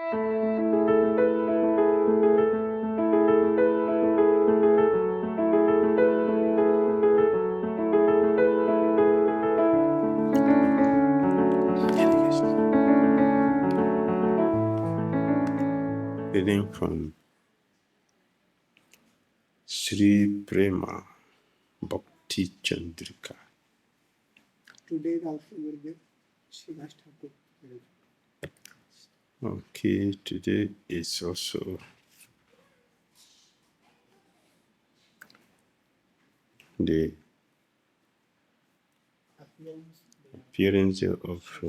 Reading from Sri Prema Bhakti Candrika. Today also will be Srivas Thakur. Okay, today is also the appearance of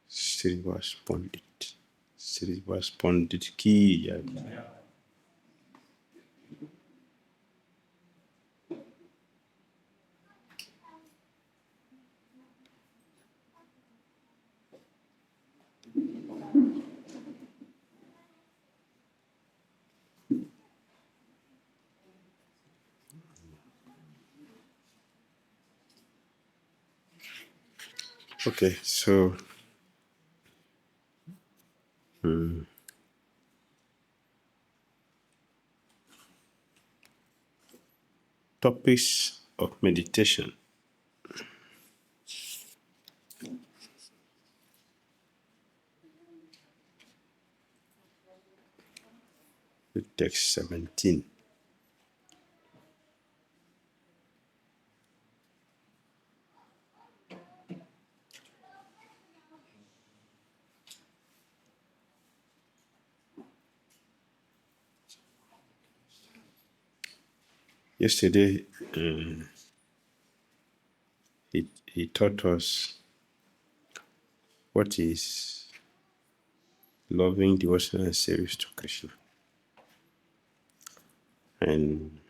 Srivas Pandit. Srivas Pandit ki jai. Okay, so topics of meditation. The text 17. Yesterday, he taught us what is loving devotional service to Krishna. And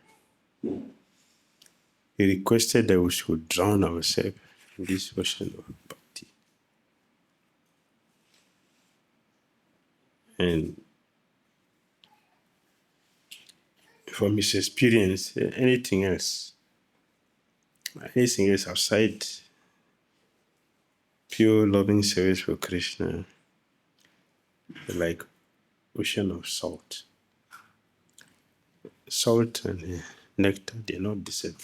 he requested that we should drown ourselves in this ocean of bhakti. And from his experience, anything else outside pure loving service for Krishna, like ocean of salt. Salt and nectar, they're not the same.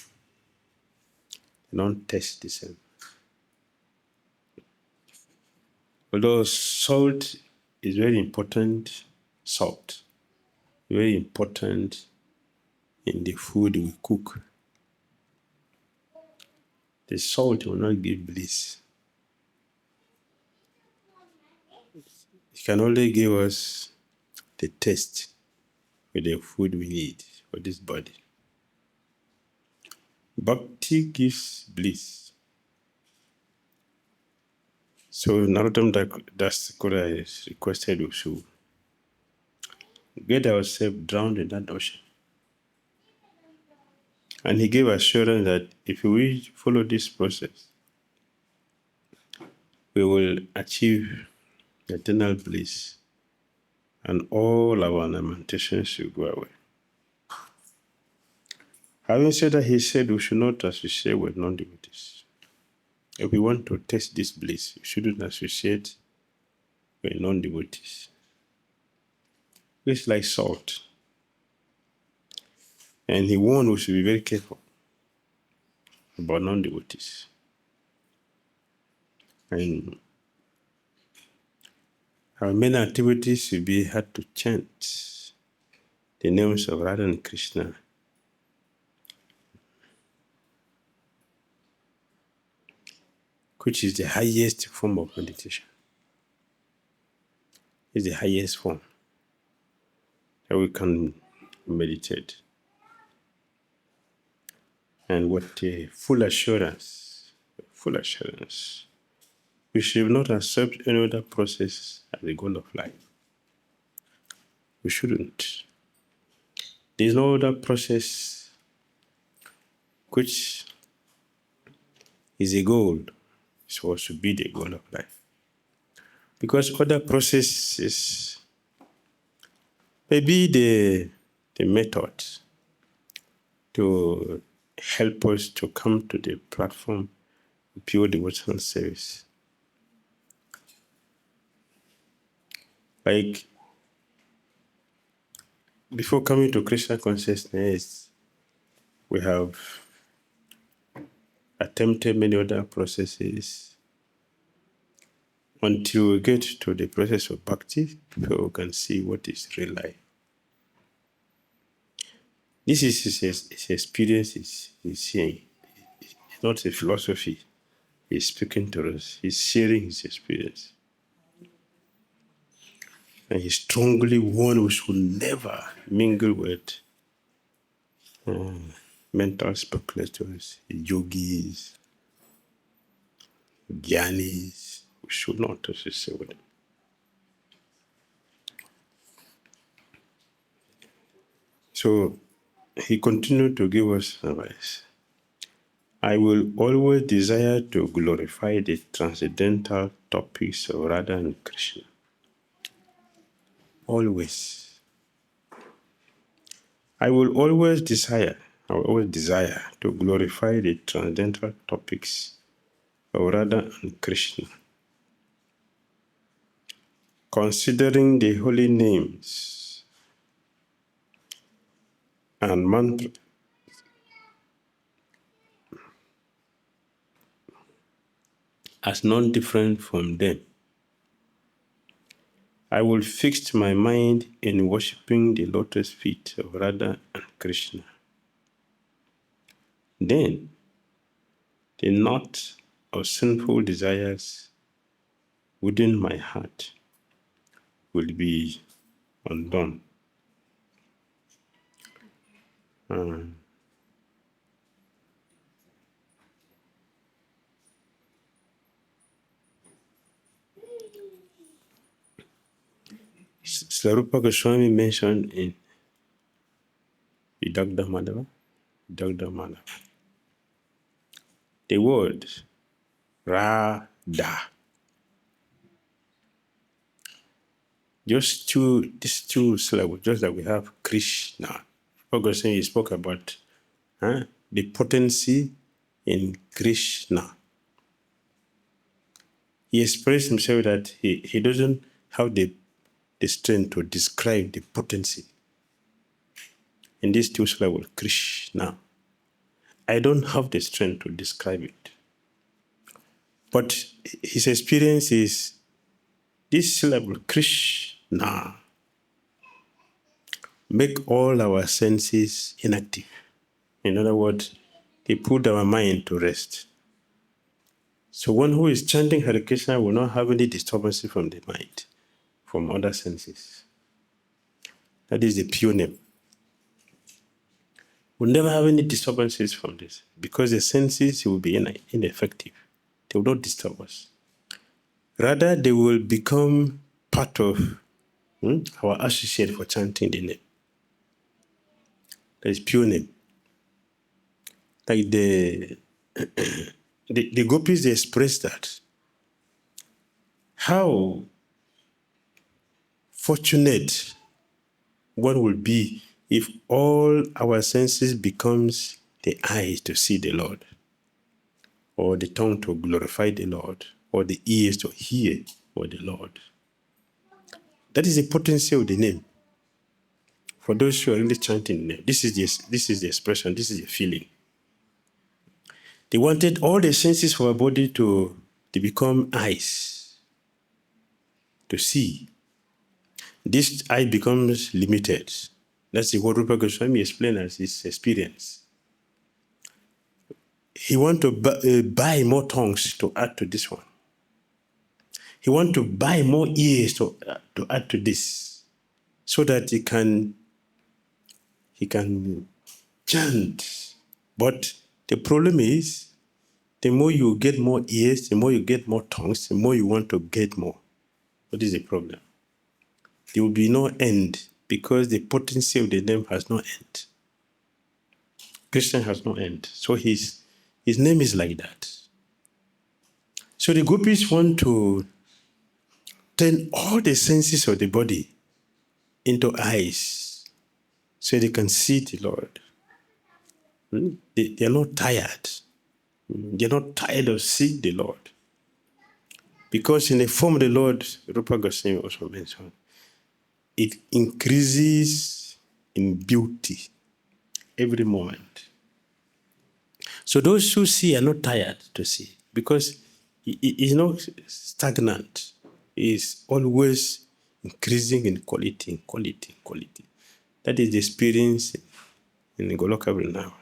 They don't taste the same. Although salt is very important, very important in the food we cook. The salt will not give bliss. It can only give us the taste for the food we need for this body. Bhakti gives bliss. So Narottam Das Kura is requested we should get ourselves drowned in that ocean. And he gave assurance that if we follow this process, we will achieve eternal bliss and all our lamentations will go away. Having said that, he said we should not associate with non-devotees. If we want to taste this bliss, we shouldn't associate with non-devotees. It's like salt. And he warned we should be very careful about non-devotees. And our main activities should be how to chant the names of Rādhā and Krishna. Which is the highest form of meditation. It's the highest form that we can meditate. And with a full assurance, we should not accept any other process as the goal of life. We shouldn't. There is no other process which is a goal, supposed to be the goal of life. Because other processes may be the method to help us to come to the platform of pure devotional service. Like, before coming to Krishna consciousness, we have attempted many other processes until we get to the process of Bhakti, so we can see what is real life. This is his experience, he's saying. It's not a philosophy. He's speaking to us. He's sharing his experience. And he strongly warned we should never mingle with mental speculators, yogis, jnanis. We should not associate with them. So he continued to give us advice. I will always desire to glorify the transcendental topics of Rādhā and Krishna. Always. I will always desire to glorify the transcendental topics of Rādhā and Krishna, considering the holy names and mantra as non-different from them. I will fix my mind in worshipping the lotus feet of Rādhā and Krishna. Then, the knot of sinful desires within my heart will be undone. Swarupa Goswami mentioned in Vidagdha-madhava, the word Rādhā. These two syllables, just like we have Krishna. He spoke about the potency in Krishna. He expressed himself that he doesn't have the strength to describe the potency in these two syllables, Krishna. I don't have the strength to describe it. But his experience is this syllable, Krishna, make all our senses inactive. In other words, they put our mind to rest. So one who is chanting Hare Krishna will not have any disturbances from the mind, from other senses. That is the pure name. We'll never have any disturbances from this because the senses will be ineffective. They will not disturb us. Rather, they will become part of our associate for chanting the name. That is pure name. Like the gopis, they express that. How fortunate one will be if all our senses becomes the eyes to see the Lord, or the tongue to glorify the Lord, or the ears to hear for the Lord. That is the potency of the name. For those who are really chanting the name, this is the expression, this is the feeling. They wanted all the senses for our body to become eyes, to see. This eye becomes limited. That's what Rupa Goswami explained as his experience. He wants to buy more tongues to add to this one. He wants to buy more ears to add to this, so that he can chant. But the problem is, the more you get more ears, the more you get more tongues, the more you want to get more. What is the problem? There will be no end, because the potency of the name has no end. Krishna has no end. So his name is like that. So the gopis want to turn all the senses of the body into eyes, so they can see the Lord. They are not tired. They are not tired of seeing the Lord. Because in the form of the Lord, Rupa Goswami also mentioned, it increases in beauty every moment. So those who see are not tired to see because it is not stagnant. It is always increasing in quality. That is the experience in Goloka Vrindavan.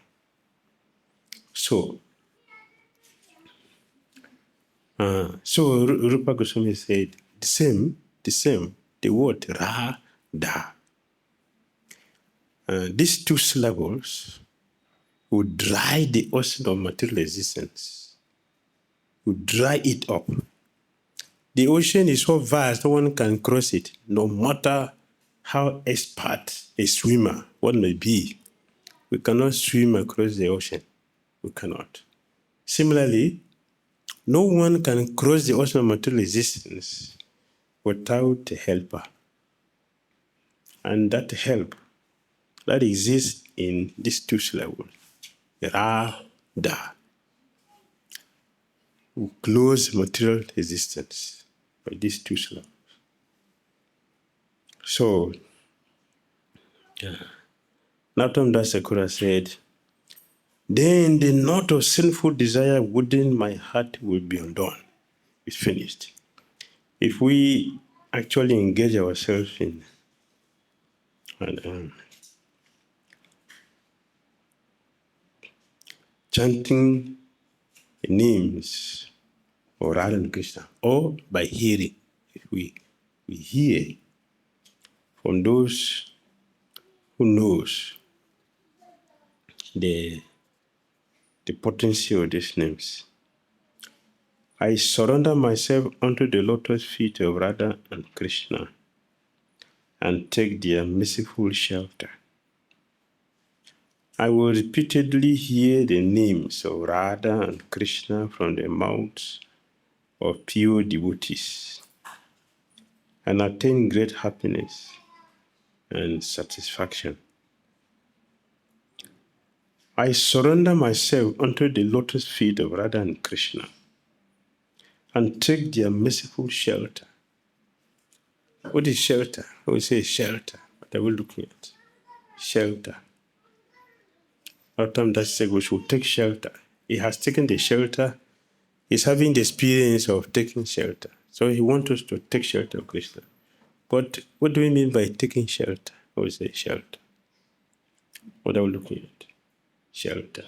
So Rupa Goswami said, the same, the word Rādhā. These two syllables would dry the ocean of material existence, would dry it up. The ocean is so vast, no one can cross it, no matter how expert a swimmer one may be. We cannot swim across the ocean. We cannot. Similarly, no one can cross the ocean of material existence without a helper. And that help that exists in these two syllables, Rādhā, who close material existence by these two syllables. So, Nautam Das Thakura said, then the knot of sinful desire within my heart will be undone. It's finished. If we actually engage ourselves in chanting names or Rādhā and Krishna, or by hearing, if we hear from those who knows the potency of these names. I surrender myself unto the lotus feet of Rādhā and Krishna and take their merciful shelter. I will repeatedly hear the names of Rādhā and Krishna from the mouths of pure devotees and attain great happiness and satisfaction. I surrender myself unto the lotus feet of Rādhā and Krishna and take their merciful shelter. What is shelter? We say shelter. What are we looking at? Shelter. Our time that says we should take shelter. He has taken the shelter. He's having the experience of taking shelter. So he wants us to take shelter of Krishna. But what do we mean by taking shelter? We say shelter. What are we looking at? Shelter.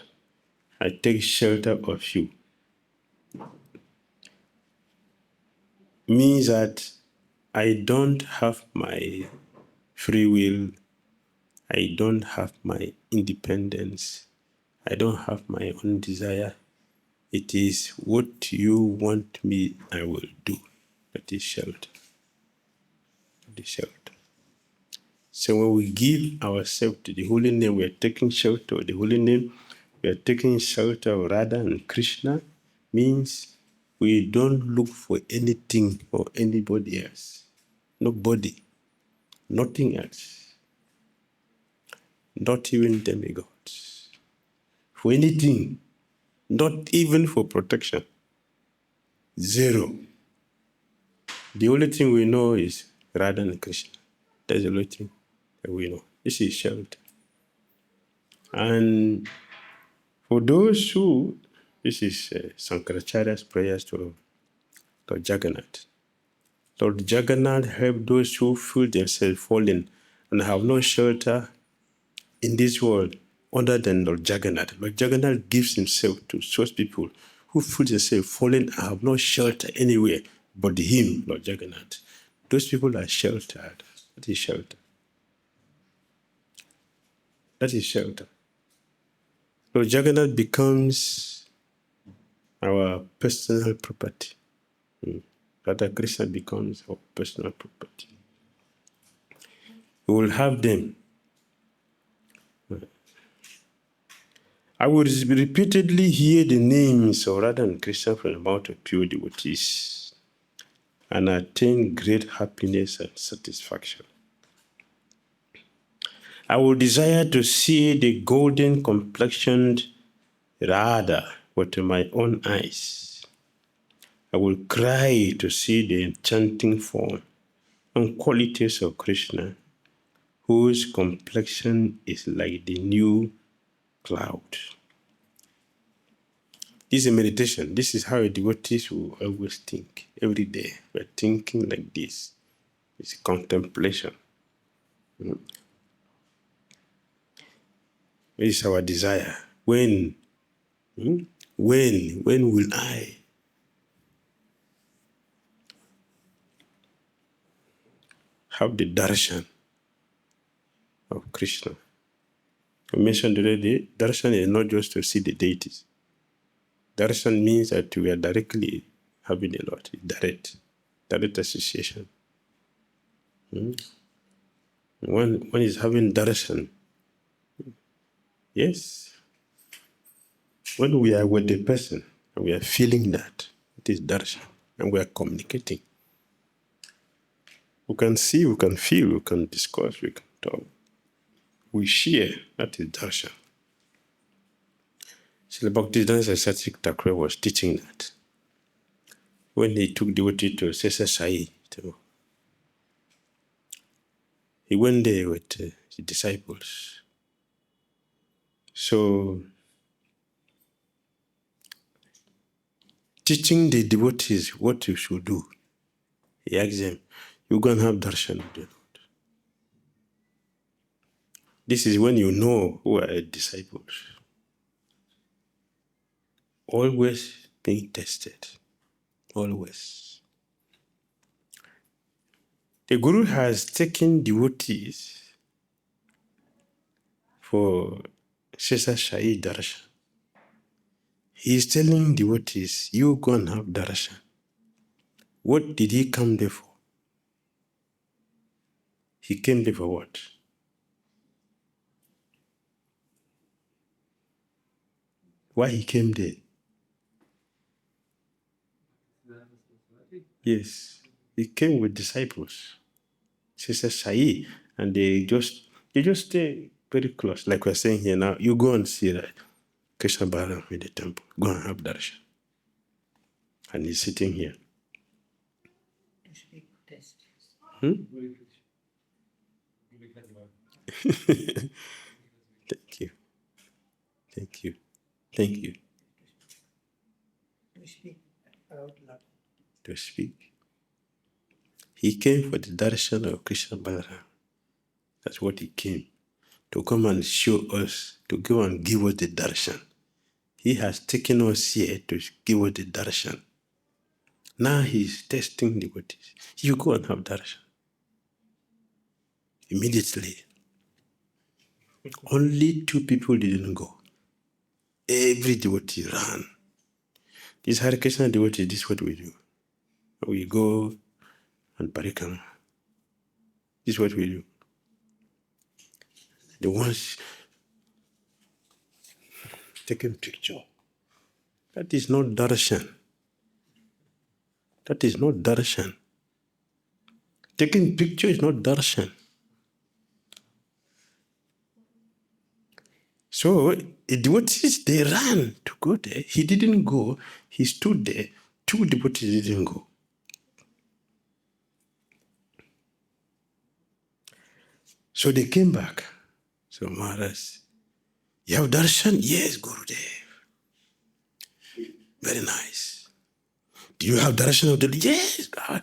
I take shelter of you. Means that I don't have my free will. I don't have my independence. I don't have my own desire. It is what you want me, I will do. That is shelter. That is shelter. So when we give ourselves to the holy name, we are taking shelter of the holy name. We are taking shelter of Rādhā and Krishna. Means we don't look for anything or anybody else. Nobody. Nothing else. Not even demigods. For anything. Not even for protection. Zero. The only thing we know is Rādhā and Krishna. That's the only thing that we know. This is shelter. And for those who, this is Sankaracharya's prayers to Lord Jagannath. Lord Jagannath help those who feel themselves fallen and have no shelter in this world other than Lord Jagannath. Lord Jagannath gives himself to such people who feel themselves fallen and have no shelter anywhere but him, Lord Jagannath. Those people are sheltered. That is shelter. That is shelter. Lord Jagannath becomes our personal property. Radha Krishna becomes our personal property. We will have them. I will repeatedly hear the names of Rādhā and Krishna from the mouth of pure devotees and attain great happiness and satisfaction. I will desire to see the golden complexioned Rādhā with my own eyes. I will cry to see the enchanting form and qualities of Krishna, whose complexion is like the new cloud. This is a meditation. This is how a devotee will always think every day. We're thinking like this. It's contemplation. It is our desire. When will I have the darshan of Krishna? I mentioned already, darshan is not just to see the deities. Darshan means that we are directly having a lot, direct association. One is having darshan. Yes. When we are with the person and we are feeling that, it is darshan, and we are communicating. We can see, we can feel, we can discuss, we can talk. We share, that is darshan. Srila Bhakti Thakur was teaching that. When he took devotee to Sesa Sai, he went there with his disciples. So, teaching the devotees what you should do, he asked them, you're going to have darshan with the Lord. This is when you know who are disciples. Always being tested. Always. The Guru has taken devotees for Sesa Sai Darshan. He is telling devotees, you go and have darshan. What did he come there for? He came there for what? Why he came there? Yes, he came with disciples. Sister Sai, and they just stay very close. Like we're saying here now, you go and see that Krishna Balaram in the temple. Go and have darshan. And he's sitting here. Thank you. Thank you. Thank you. To speak out loud. To speak. He came for the darshan of Krishna Balaram. That's what he came. To come and show us, to go and give us the darshan. He has taken us here to give us the darshan. Now he's testing the devotees. You go and have darshan. Immediately. Only 2 people didn't go. Every devotee ran. This Hare Krishna devotee, this is what we do. We go and pariccheda. This is what we do. The ones taking picture. That is not darshan. That is not darshan. Taking picture is not darshan. So the devotees, they ran to go there. He didn't go. He stood there. 2 devotees didn't go. So they came back. So Maharaj, you have darshan? Yes, Gurudev. Very nice. Do you have darshan of the Lord? Yes, God.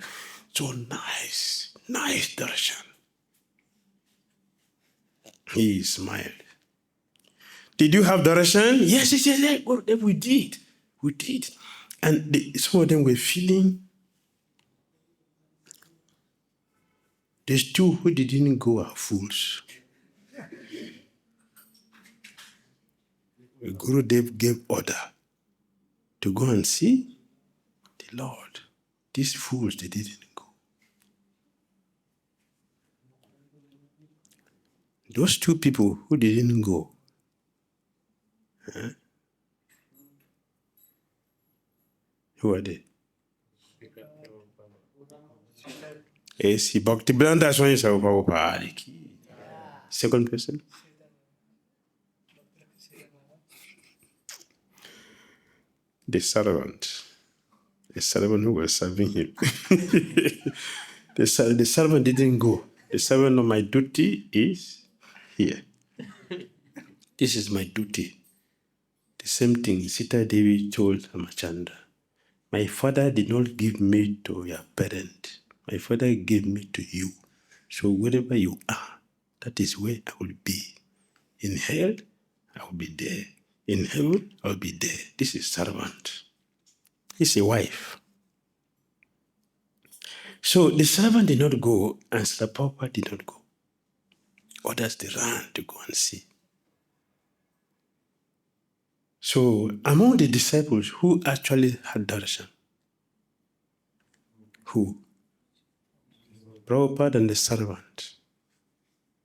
So nice. Nice darshan. He smiled. Did you have darshan? Yes, yes. Gurudev, we did. We did. And some of them were feeling. There's 2 who didn't go are fools. Gurudev gave order to go and see the Lord. These fools, they didn't go. Those 2 people who didn't go, who are they? Yes, Bhakti Blanda Swami Saupapari. Second person? The servant who was serving him. The servant didn't go. The servant of my duty is here. This is my duty. The same thing Sita Devi told Ramachandra. My father did not give me to your parent. My father gave me to you. So wherever you are, that is where I will be. In hell, I will be there. In heaven, I will be there. This is servant. He's a wife. So the servant did not go, and Śrī-Prabhupada did not go. Others they ran to go and see. So among the disciples, who actually had darshan? Who? Prabhupada and the servant.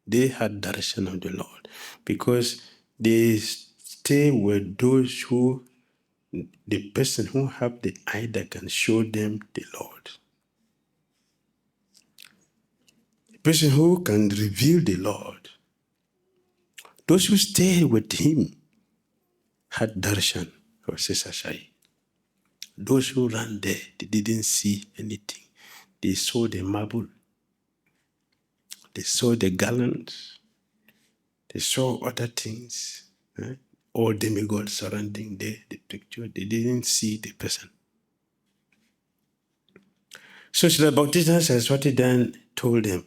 They had darshan of the Lord because they stay with those who, the person who have the eye that can show them the Lord. The person who can reveal the Lord. Those who stay with him had darshan of Sesashai. Those who ran there, they didn't see anything. They saw the marble. They saw the garlands. They saw other things. All demigods surrounding the picture. They didn't see the person. So Srila Bhaktisiddhanta Saraswati then told them,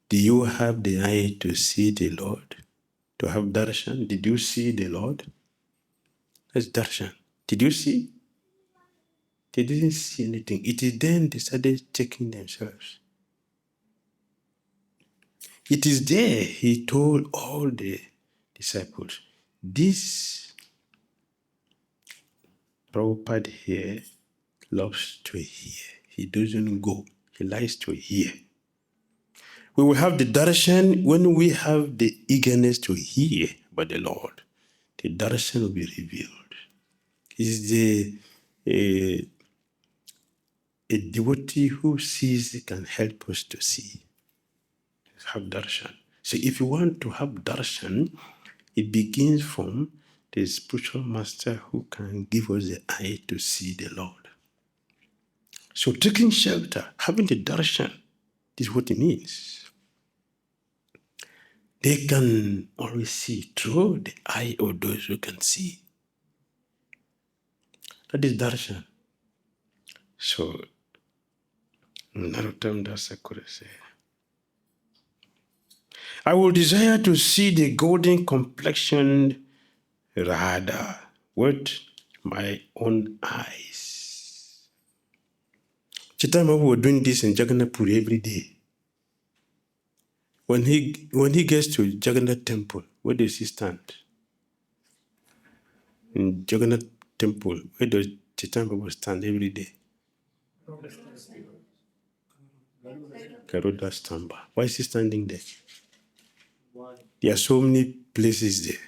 do you have the eye to see the Lord? To have darshan? Did you see the Lord? That's darshan. Did you see? They didn't see anything. It is then they started checking themselves. It is there he told all the disciples, this Prabhupada here loves to hear. He doesn't go. He likes to hear. We will have the darshan when we have the eagerness to hear about the Lord. The darshan will be revealed. Is a devotee who sees can help us to see. Have darshan. So if you want to have darshan, it begins from the spiritual master who can give us the eye to see the Lord. So taking shelter, having the darshan, this is what it means. They can always see through the eye of those who can see. That is darshan. So, Narottam Dasa Kure said, I will desire to see the golden complexioned Rādhā with my own eyes. Chaitanya Mahaprabhu was doing this in Jagannath Puri every day. When he gets to Jagannath temple, where does he stand? In Jagannath temple, where does Chaitanya Mahaprabhu stand every day? Garuda Stamba. Why is he standing there? There are so many places there.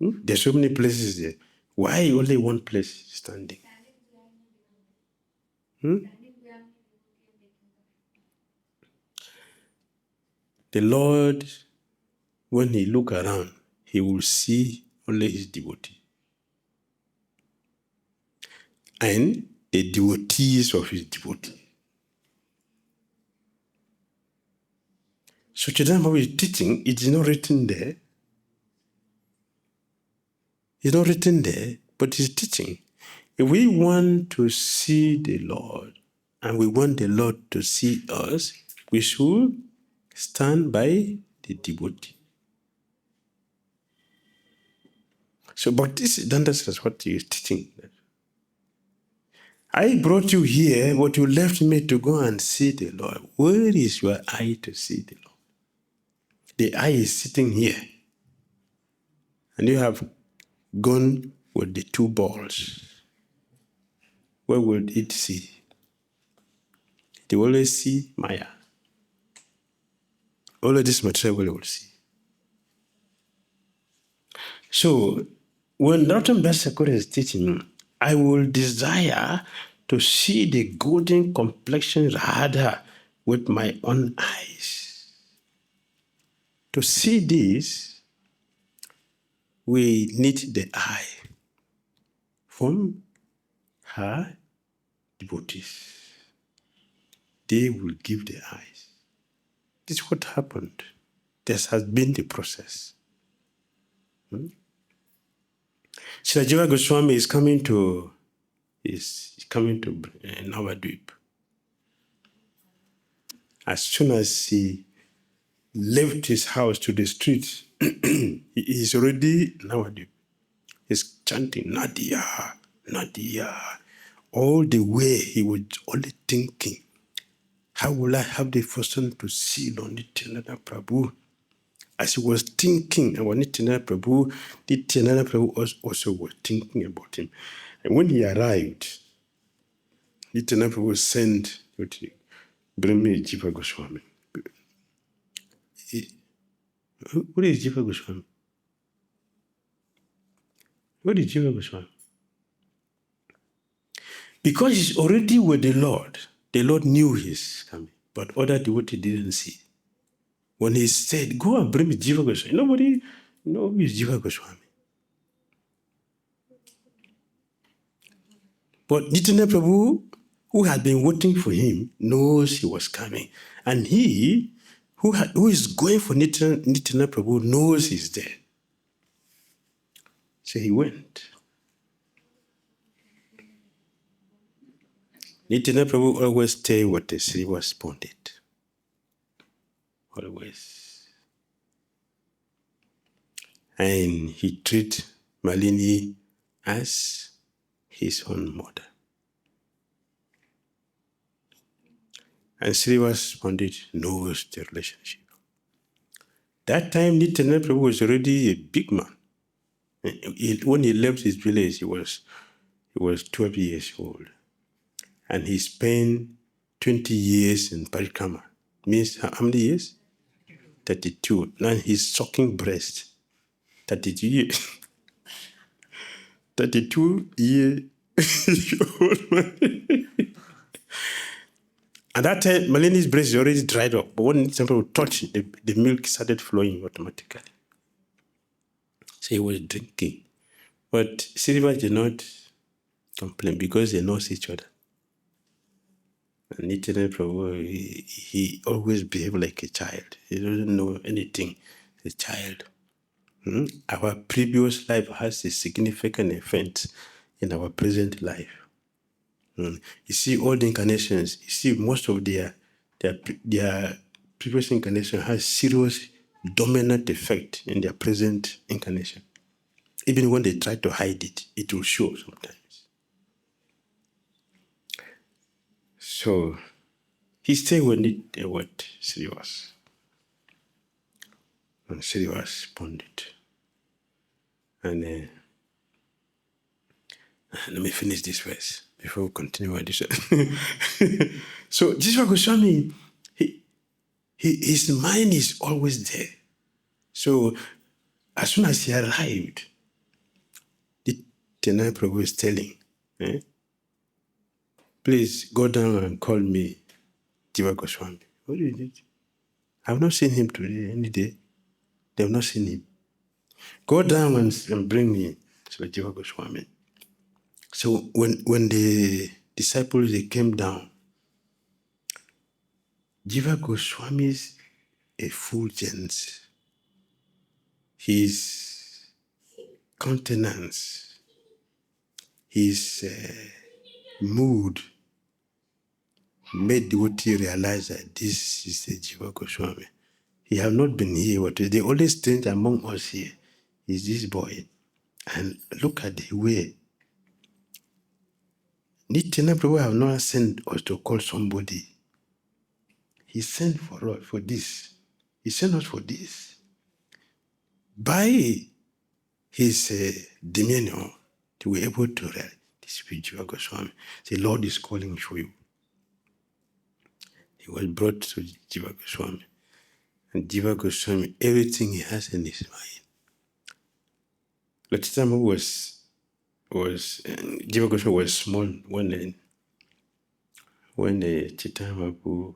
There are so many places there. Why only one place standing? The Lord, when he look around, he will see only his devotee. And the devotees of his devotee. So Chaitanya Mahaprabhu is teaching, it is not written there. It's not written there, but he's teaching. If we want to see the Lord, and we want the Lord to see us, we should stand by the devotee. So, but this is what he is teaching. I brought you here, but you left me to go and see the Lord. Where is your eye to see the Lord? The eye is sitting here. And you have gone with the two balls. Where would it see? They always see Maya. All of this material will see. So, when Narottam Das Thakur is teaching, I will desire to see the golden complexion Radha with my own eyes. To see this, we need the eye from her devotees. they will give the eyes. This is what happened. This has been the process. Srila Jiva Goswami is coming to Navadvip. As soon as he left his house to the street, he is already Navadvip. He's chanting Nadia, Nadia. All the way he was only thinking, how will I have the fortune to see Lord Nityananda Prabhu? As he was thinking about Nityananda Prabhu also was thinking about him. And when he arrived, Nityananda Prabhu sent, bring me Jiva Goswami. What is Jiva Goswami? What is Jiva Goswami? Because he's already with the Lord knew he's coming, but other devotees didn't see. When he said, go and bring me Jiva Goswami, nobody knows who is Jiva Goswami. But Nityananda Prabhu, who had been waiting for him, knows he was coming. And he, who is going for Nityananda Prabhu, knows he's there. So he went. Nityananda Prabhu always stay with the Srivas Pandit. Always. And he treat Malini as his own mother. And Srivas Pandit knows the relationship. That time Nityananda Prabhu was already a big man. When he left his village, he was 12 years old. And he spent 20 years in parikrama. Means how many years? 32. Now he's sucking breast. 32 years. 32 years old man. At that time, Malini's breast is already dried up. But when somebody would touch it, the milk started flowing automatically. So he was drinking. But Srivas did not complain because they know each other. And Nityananda Prabhu, he always behaved like a child. He doesn't know anything. A child. Our previous life has a significant effect in our present life. You see, all the incarnations, you see, most of their previous incarnation has serious dominant effect in their present incarnation. Even when they try to hide it, it will show sometimes. So he stayed with Srivas. And Srivas Pandit. And let me finish this verse before we continue with this. So Jiva Goswami, his mind is always there. So as soon as he arrived, Nityananda Prabhu is telling, please go down and call me Jiva Goswami. What is it? I have not seen him today, any day. They have not seen him. Go down and bring me Jiva Goswami. So when the disciples, they came down, Jiva Goswami is effulgence. His countenance, his mood made the devotee realize that this is the Jiva Goswami. He have not been here. The only strange among us here is this boy. And look at the way. Nityananda Prabhu have not sent us to call somebody. He sent for us for this. He sent us for this. By his demeanor, to be able to realize this is Jiva Goswami. The Lord is calling for you. He was brought to Jiva Goswami. And Jiva Goswami, everything he has in his mind. Latitama Jiva Goswami was small when Chaitanya Mahaprabhu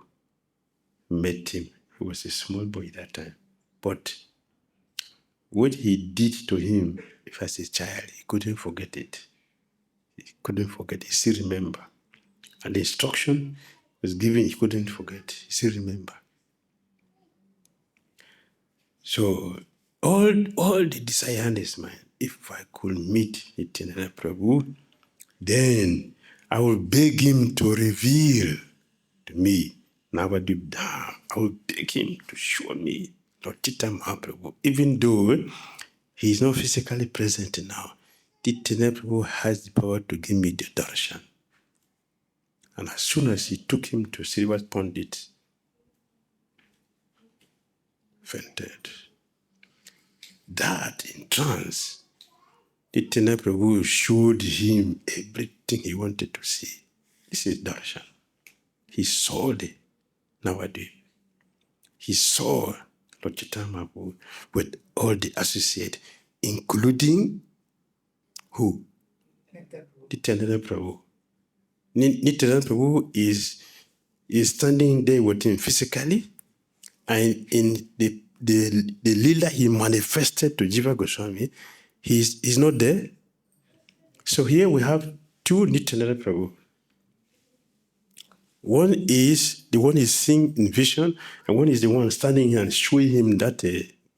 met him. He was a small boy that time. But what he did to him as a child, he couldn't forget it. He couldn't forget it. He still remember. And the instruction was given, he couldn't forget. He still remember. So all the desire in his mind, if I could meet Nityananda Prabhu, then I will beg him to reveal to me Navadip Dham. I will beg him to show me Lord Chaitanya Mahaprabhu. Even though he is not physically present now, Nityananda Prabhu has the power to give me the darshan. And as soon as he took him to Srivas Pandit, fainted. That in trance, Nityananda Prabhu showed him everything he wanted to see. This is darshan. He saw the Navadip. He saw Lord Chaitanya Mahaprabhu with all the associates, including who? Nityananda Prabhu. Nityananda Prabhu is standing there with him physically, and in the lila he manifested to Jiva Goswami, he's not there. So here we have two Nityananda Prabhu. One is the one he's seeing in vision, and one is the one standing here and showing him that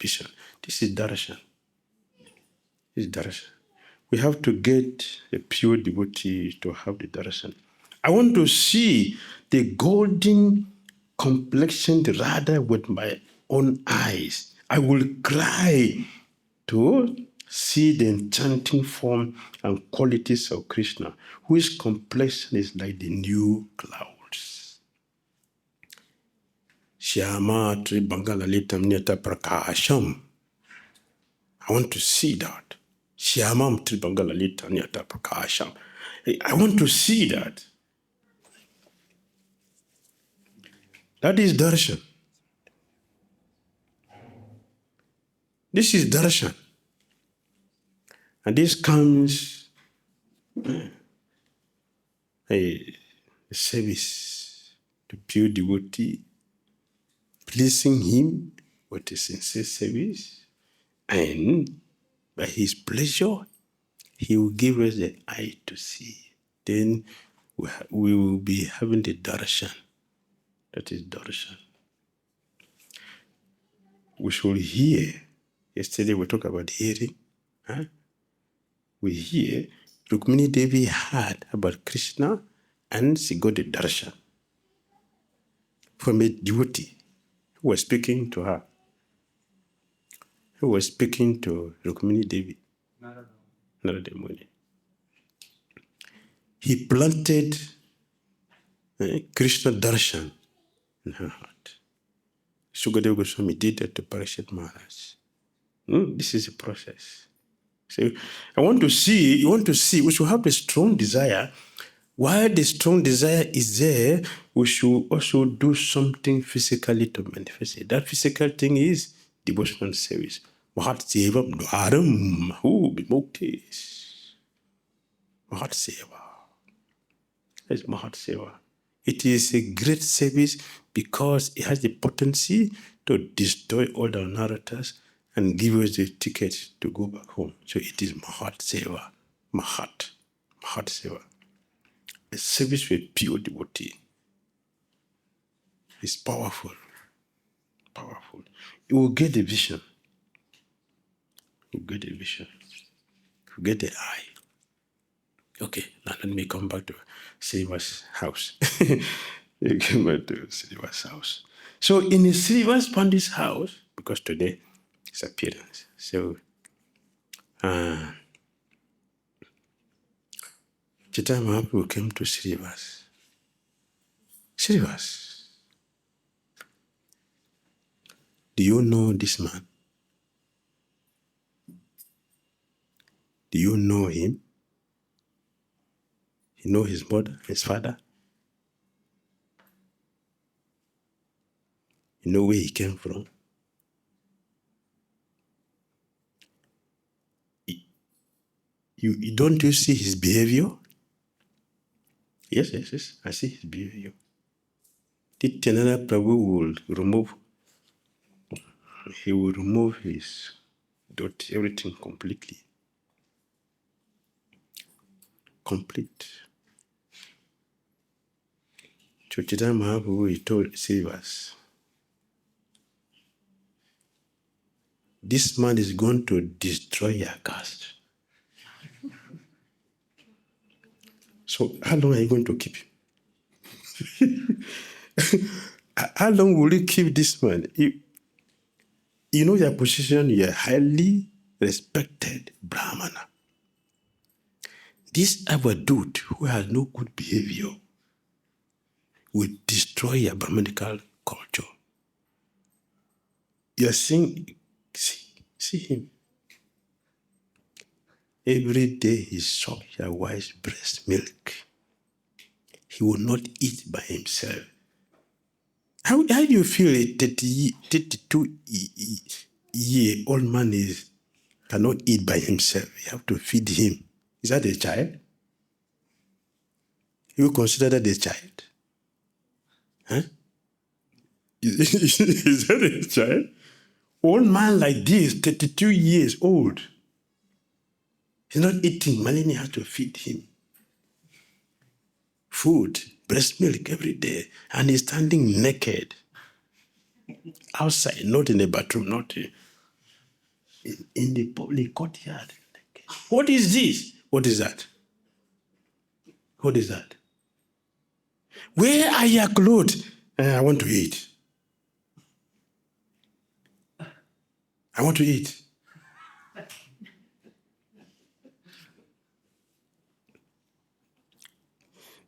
vision. This is Darshan. This is Darshan. We have to get a pure devotee to have the Darshan. I want to see the golden complexioned Radha with my own eyes. I will cry to see the enchanting form and qualities of Krishna, whose complexion is like the new clouds. Shyama Tribangalalita Niyata Prakasham. I want to see that. Shyamam Tribangalalita Niyata Prakasham. I want to see that. That is darshan. This is darshan. And this comes a service to pure devotee, pleasing him with a sincere service, and by his pleasure, he will give us the eye to see. Then we will be having the darshan. That is darshan. We should hear. Yesterday we talked about hearing. We hear Rukmini Devi heard about Krishna and she got the darshan from a devotee who was speaking to her. Who was speaking to Rukmini Devi? Narada Muni. He planted Krishna darshan in her heart. Sukadeva Goswami did that to Pariccheda Maharaj. This is a process. So I want to see, we should have the strong desire. While the strong desire is there, we should also do something physically to manifest it. That physical thing is devotional service. Mahat Sevam Dwaram Hu Bimuktis. Mahat Seva. That's Mahat Seva. It is a great service because it has the potency to destroy all the narrators and give us the ticket to go back home. So it is Mahat Seva. Mahat Seva. A service with pure devotee. It's powerful. Powerful. You will get the vision. You get the vision. You get the eye. Okay, now let me come back to Sriva's house. You come back to Sriva's house. So in Sriva's Pandit's house, because today is appearance, so Chaitanya Mahaprabhu came to Srivas. Srivas, do you know this man? Do you know him? You know his mother, his father? You know where he came from? Don't you see his behavior? Yes, I see his behavior. Nityananda Prabhu will remove his everything completely. Complete. So Chaitanya Mahaprabhu, he told Srivas, this man is going to destroy your caste. So how long are you going to keep him? How long will you keep this man? You know your position, you're highly respected Brahmana. This Avadut who has no good behavior will destroy your Brahmanical culture. You're seeing, see him. Every day he sucks your wife's breast milk. He will not eat by himself. How do you feel a 32-year-old man cannot eat by himself? You have to feed him. Is that a child? You consider that a child? Huh? Is that a child? Old man like this, 32 years old, he's not eating. Malini has to feed him. Food, breast milk every day, and he's standing naked outside, not in the bathroom, not in the public courtyard. What is this? What is that? What is that? Where are your clothes? I want to eat. I want to eat.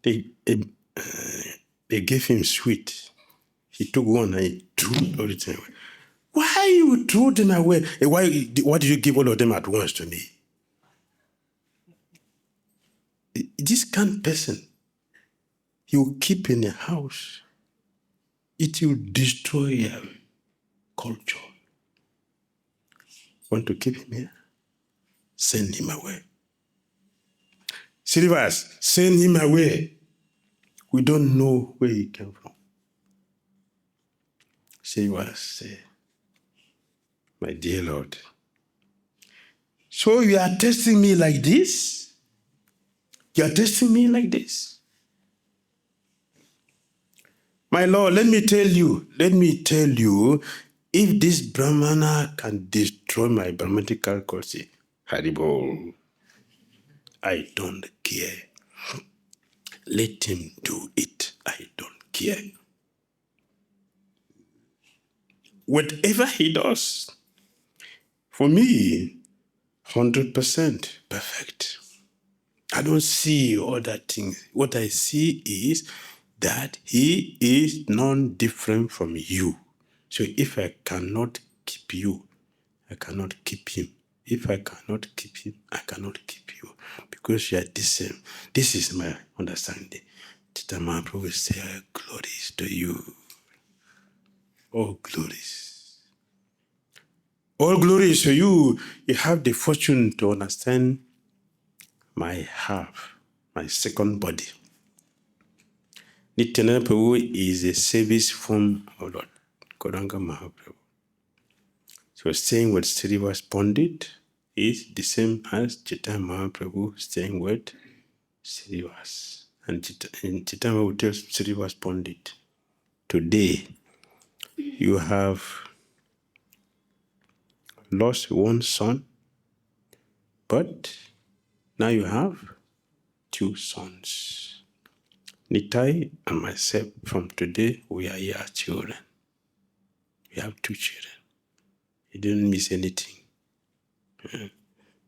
They gave him sweet. He took one and he threw all the time away. Why you threw them away? Why did you give all of them at once to me? This kind of person, he will keep in a house. It will destroy your culture. Want to keep him here? Send him away. Srivas, send him away. We don't know where he came from. Srivas said, my dear Lord, so you are testing me like this? You are testing me like this? My Lord, let me tell you, if this Brahmana can destroy my Brahmanical culture, Haribol, I don't care. Let him do it. I don't care. Whatever he does, for me, 100% perfect. I don't see other things. What I see is that he is non-different from you. So if I cannot keep you, I cannot keep him. If I cannot keep him, I cannot keep you. Because you are the same. This is my understanding. Chaitanya Mahaprabhu will say, glories to you. All glories. All glories to you. You have the fortune to understand my half, my second body. Nityananda Prabhu is a service form of Lord Gauranga Mahaprabhu. So staying with Srivas Pandit is the same as Chaitanya Mahaprabhu staying with Srivas. And Chaitanya Mahaprabhu tells Srivas Pandit, today you have lost one son, but now you have two sons. Nitai and myself, from today, we are your children. We have two children. You didn't miss anything.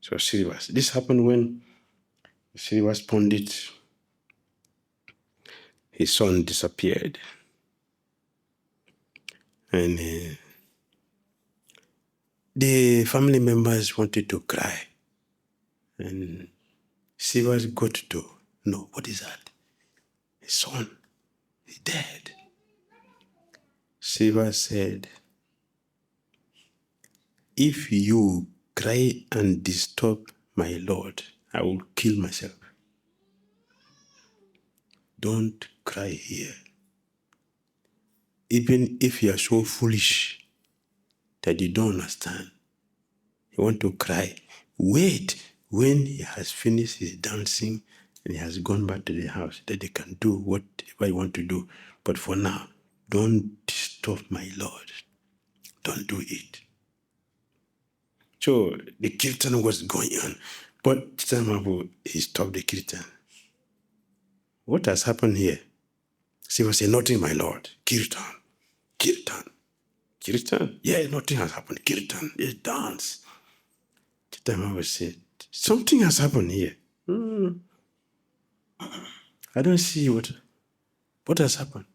So Srivas. This happened when Srivas Pandit, his son disappeared. And the family members wanted to cry. And Srivas got to know, what is that? His son is dead. Srivas said, if you cry and disturb my Lord, I will kill myself. Don't cry here. Even if you are so foolish that you don't understand, you want to cry, wait when he has finished his dancing and he has gone back to the house, that they can do whatever you want to do. But for now, don't disturb my Lord. Don't do it. So the kirtan was going on. But Chaitanya Mahaprabhu, he stopped the kirtan. What has happened here? Shiva said, nothing, my Lord. Kirtan. Kirtan. Kirtan? Yeah, nothing has happened. Kirtan. It's dance. Chaitanya Mahaprabhu said, something has happened here. I don't see what has happened.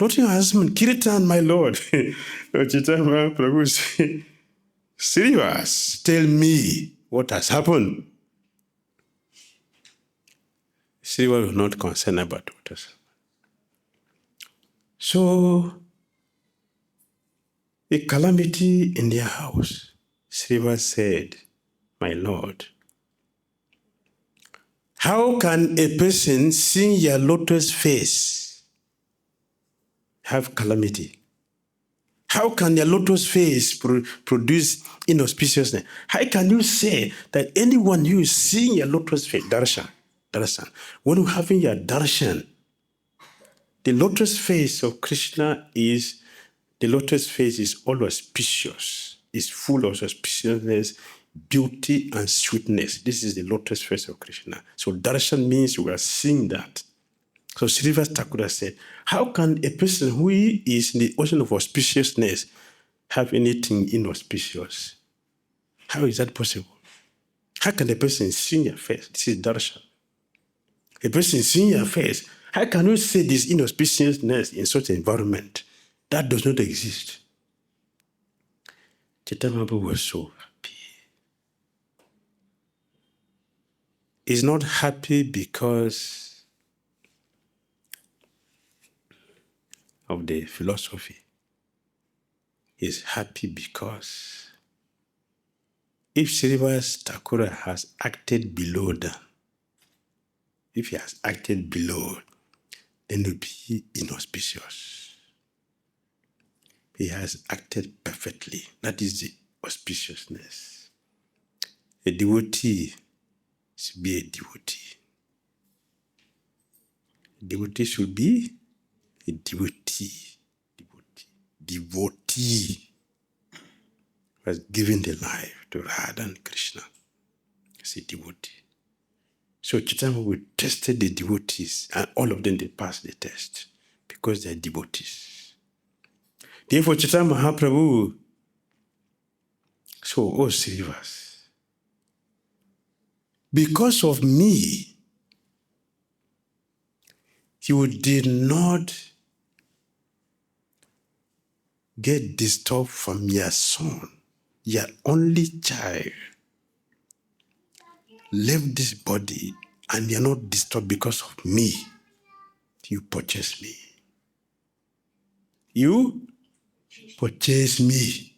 Nothing has happened. Kirtan, my Lord. Chaitanya Mahaprabhu said, Srivas, tell me what has happened. Srivas was not concerned about what has happened. So, a calamity in their house. Srivas said, my Lord, how can a person seeing your lotus face have calamity? How can your lotus face produce inauspiciousness? How can you say that anyone who is seeing your lotus face, Darshan, when you're having your Darshan, the lotus face of Krishna is all auspicious, is full of auspiciousness, beauty, and sweetness. This is the lotus face of Krishna. So Darshan means we are seeing that. So Srivas Thakur said, how can a person who is in the ocean of auspiciousness have anything inauspicious? How is that possible? How can a person see your face? This is Darshan. A person seeing your face, how can you say this inauspiciousness in such an environment? That does not exist. Chaitanya Mahaprabhu was so happy. He's not happy because of the philosophy. He's happy because if Srivas Thakur has acted below that, if he has acted below, then it will be inauspicious. He has acted perfectly. That is the auspiciousness. A devotee should be a devotee. A devotee should be a devotee. Devotee who has given their life to Rādhā and Krishna. As a devotee. So Chaitanya Mahaprabhu tested the devotees, and all of them, they passed the test because they are devotees. Therefore, Chaitanya Mahaprabhu, so, oh Srivas, because of me, you did not get disturbed from your son, your only child. Left this body and you're not disturbed because of me. You purchased me. You purchased me.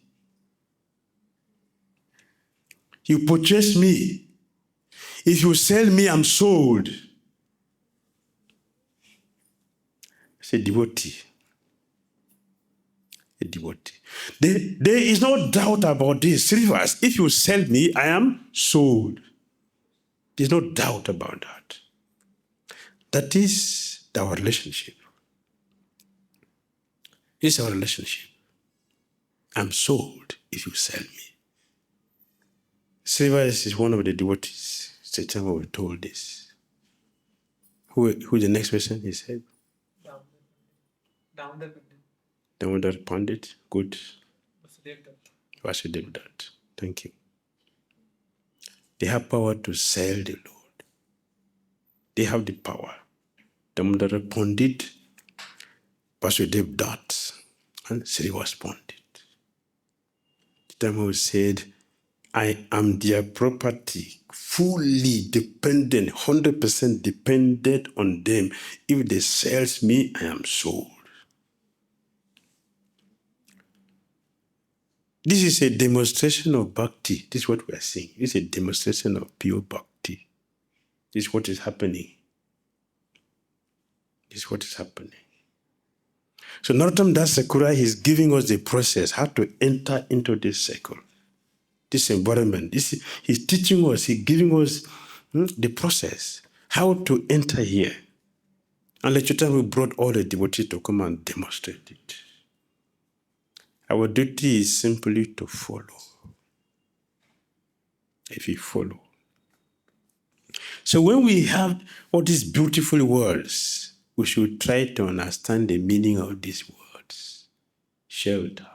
You purchased me. If you sell me, I'm sold. It's a devotee. A devotee. There is no doubt about this. Srivas, if you sell me, I am sold. There's no doubt about that. That is our relationship. This is our relationship. I'm sold if you sell me. Srivas is one of the devotees. Chaitanya was told this. Who the next person he said? Damodar Pandit. Good. Vasudev Dutt. Thank you. They have power to sell the Lord. They have the power. Damodar Pandit, Vasudev Dutt, and Srivas Pandit. Chaitanya said, I am their property, fully dependent, 100% dependent on them. If they sell me, I am sold. This is a demonstration of Bhakti. This is what we are seeing. This is a demonstration of pure Bhakti. This is what is happening. This is what is happening. So Narottam Das Thakura is giving us the process, how to enter into this circle, this environment. He's teaching us, he's giving us the process, how to enter here. And later we brought all the devotees to come and demonstrate it. Our duty is simply to follow. If we follow. So when we have all these beautiful words, we should try to understand the meaning of these words. Shelter,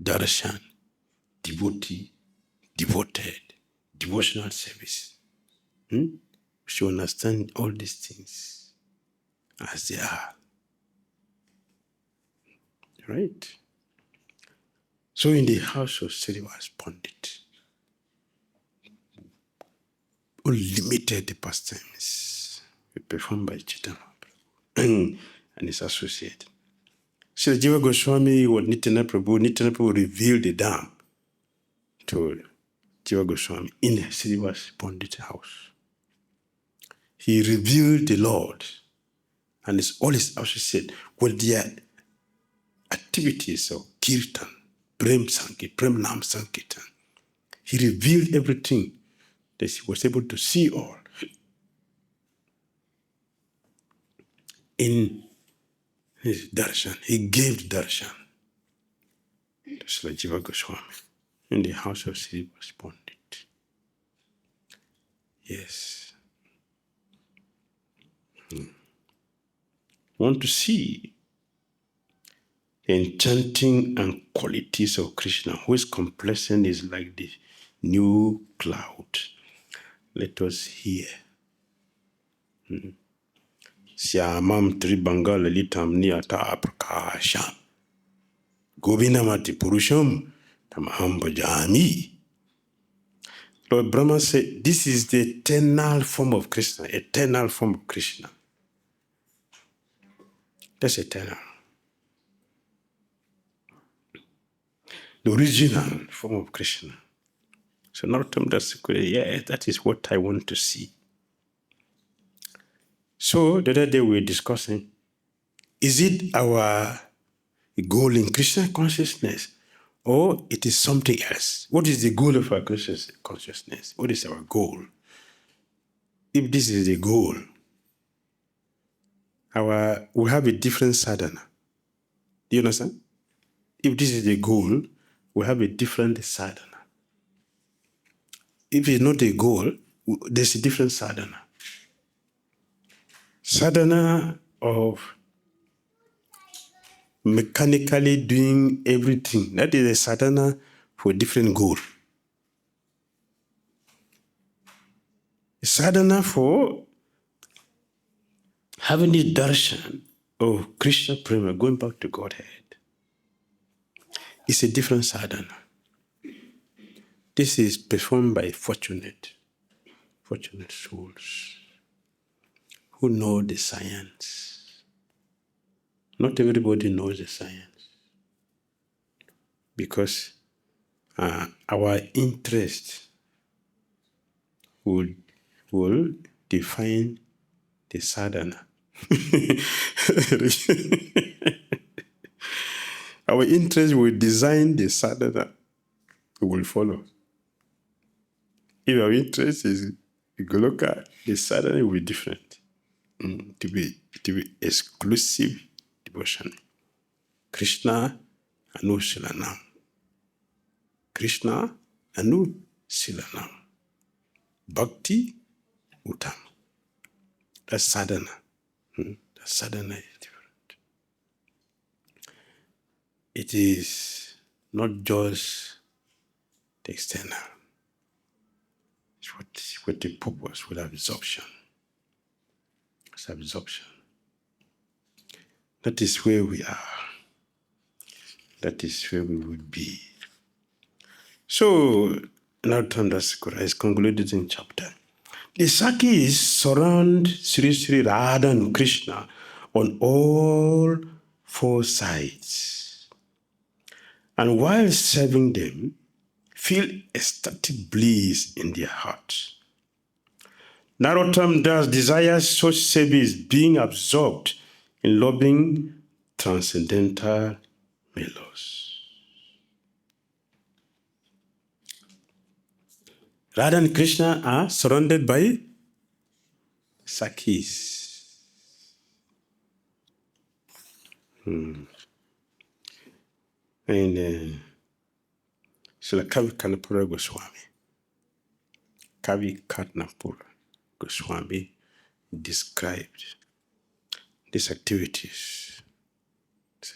darshan, devotee, devoted, devotional service. We should understand all these things as they are. Right? So in the house of Srinivas Pandit, unlimited pastimes were performed by Chaitanya Prabhu and his associate. Srila Jiva Goswami was Nityananda Prabhu. Nityananda Prabhu revealed the Dham to Jiva Goswami in Srinivas Pandit's house. He revealed the Lord and all his associates with their activities of kirtan, prem-nam sankirtan. He revealed everything that he was able to see all in his darshan. He gave darshan to Srila Jiva Goswami in the house of Srinivas Pandit. Yes. Want to see the enchanting and qualities of Krishna, whose complexion is like the new cloud. Let us hear. Syamam tribanga lalitam niyata prakasham. Govinamati purusham tamaham bhajami. Lord Brahma said, this is the eternal form of Krishna, eternal form of Krishna. That's eternal. The original form of Krishna. So Narottam Das, yeah, that is what I want to see. So the other day we were discussing, is it our goal in Krishna consciousness or it is something else? What is the goal of our Krishna consciousness? What is our goal? If this is the goal, we have a different sadhana. Do you understand? If this is the goal, we have a different sadhana. If it's not a goal, there's a different sadhana. Sadhana of mechanically doing everything. That is a sadhana for a different goal. A sadhana for having the darshan of Krishna prema, going back to Godhead. It's a different sadhana. This is performed by fortunate souls who know the science. Not everybody knows the science because our interest will define the sadhana. Our interest will design the sadhana we will follow. If our interest is Goloka, the sadhana will be different. To be exclusive devotion. Krishna anu silanam. Krishna anu silanam. Bhakti utam. That's sadhana. That sadhana is different. It is not just the external. It's what the purpose with absorption. It's absorption. That is where we are. That is where we would be. So, Narottam Das is concluded in chapter. The Sakis surround Sri Rādhā and Krishna on all four sides. And while serving them, feel ecstatic bliss in their hearts. Narottam Das desires such service being absorbed in loving transcendental mellows. Radha and Krishna are surrounded by Sakis. And Srila Kavi Karnapura Goswami, Kavi Karnapura Goswami described these activities. The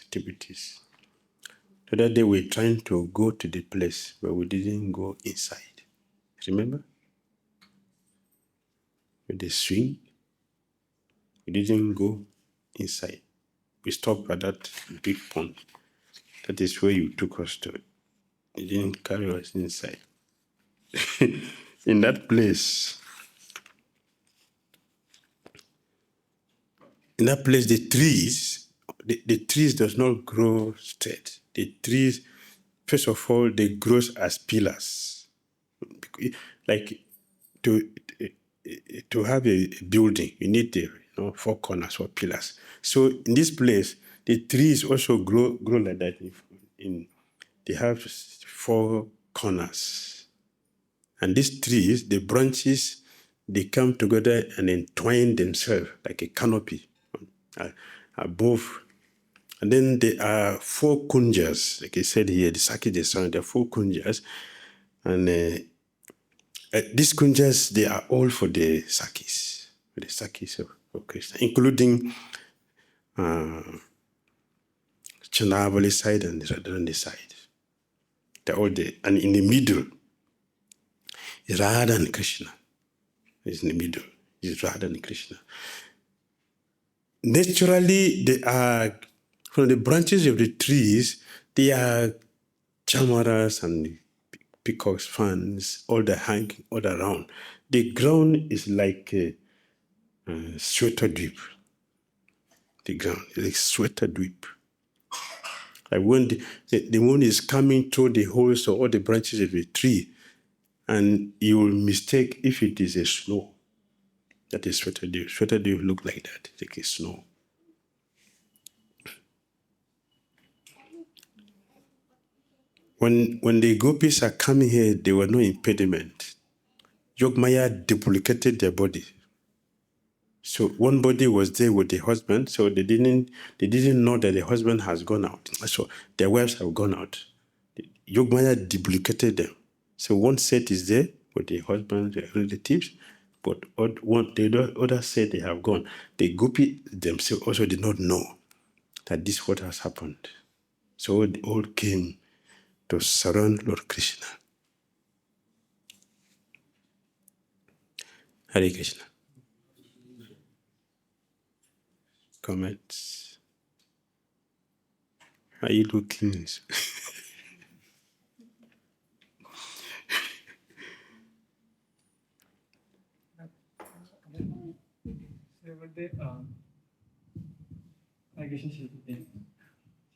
other day we were trying to go to the place, but we didn't go inside. Remember? With the swing, we didn't go inside. We stopped at that big pond. That is where you took us to. You didn't carry us inside. In that place, the trees does not grow straight. The trees, first of all, they grow as pillars. Like to have a building, you need four corners or pillars. So in this place, the trees also grow like that. They have four corners. And these trees, the branches, they come together and entwine themselves like a canopy above. And then there are four kunjas, like I said here, the Saki Desan, there are four kunjas. And these kunjas, they are all for the Sakis of Krishna, including Chandravali side and the Radharani side. They're all there. And in the middle, is Rādhā and Krishna. Is in the middle. Is Rādhā and Krishna. Naturally, they are, from the branches of the trees, they are chamaras and peacocks, fans, all the hanging all around. The ground is like a Shweta-dvīpa. The ground is like Shweta-dvīpa. Like when the moon is coming through the holes of all the branches of the tree, and you will mistake if it is a snow. That is Shweta-dvīpa. Shweta-dvīpa look like that, like a snow. When the gopis are coming here, there were no impediment. Yogmaya duplicated their body. So one body was there with the husband, so they didn't know that the husband has gone out. So their wives have gone out. Yogmaya duplicated them. So one set is there with the husband, their relatives, but the other set they have gone. The gopi themselves also did not know that this is what has happened. So they all came to surround Lord Krishna. Hare Krishna. Comments? Are you looking?